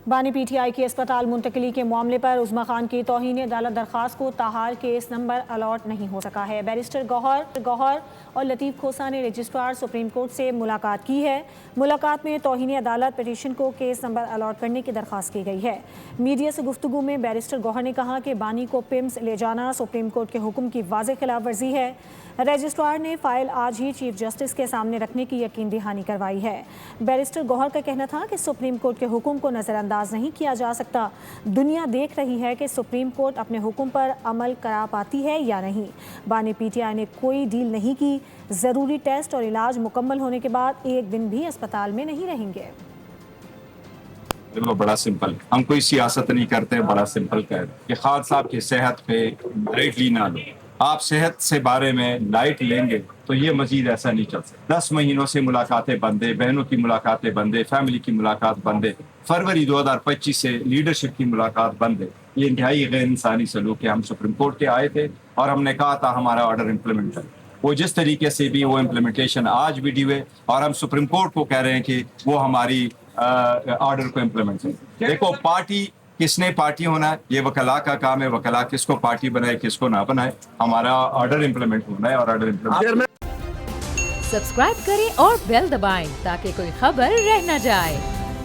بانی P T I کی اسپتال منتقلی کے معاملے پر عظمی خان کی توہین عدالت درخواست کو تاحال کیس نمبر الاٹ نہیں ہو سکا ہے۔ بیرسٹر گوہر اور لطیف کھوسہ نے رجسٹرار سپریم کورٹ سے ملاقات کی ہے۔ ملاقات میں توہین عدالت پٹیشن کو کیس نمبر الاٹ کرنے کی درخواست کی گئی ہے۔ میڈیا سے گفتگو میں بیرسٹر گوہر نے کہا کہ بانی کو پمز لے جانا سپریم کورٹ کے حکم کی واضح خلاف ورزی ہے۔ رجسٹرار نے فائل آج ہی چیف جسٹس کے سامنے رکھنے کی یقین دہانی کروائی ہے۔ بیرسٹر گوہر کا کہنا تھا کہ سپریم کورٹ کے حکم کو نظر انداز نہیں کیا جا سکتا۔ دنیا دیکھ رہی ہے کہ سپریم کورٹ اپنے حکم پر عمل کرا پاتی ہے یا نہیں۔ بانی پی ٹی آئی نے کوئی ڈیل نہیں کی۔ ضروری ٹیسٹ اور علاج مکمل ہونے کے بعد ایک دن بھی اسپتال میں نہیں رہیں گے۔ بڑا سمپل، ہم کوئی سیاست نہیں کرتے، بڑا سمپل کہ خالد صاحب کی صحت پہ لائٹلی نہ لو۔ آپ صحت سے بارے میں لائٹ لیں گے تو یہ مزید ایسا نہیں چل سکتا۔ 10 مہینوں سے ملاقاتیں بندے، بہنوں کی ملاقاتیں بندے، فیملی کی ملاقات بندے، فروری 2025 سے لیڈرشپ کی ملاقات بندے۔ یہ انتہائی غیر انسانی سلوک ہے۔ ہم سپریم کورٹ کے آئے تھے اور ہم نے کہا تھا ہمارا آرڈر امپلیمنٹ کریں۔ وہ جس طریقے سے بھی وہ امپلیمنٹیشن آج بھی ہوئے اور ہم سپریم کورٹ کو کہہ رہے ہیں کہ وہ ہماری آرڈر کو امپلیمنٹ کریں۔ دیکھو، پارٹی کس نے پارٹی ہونا ہے، یہ وکلاء کا کام ہے۔ وکلاء کس کو پارٹی بنائے کس کو نہ بنائے، ہمارا آرڈر امپلیمنٹ ہونا ہے اور آرڈر امپلیمنٹ۔ سبسکرائب کریں اور بیل دبائیں تاکہ کوئی خبر رہ نہ جائے۔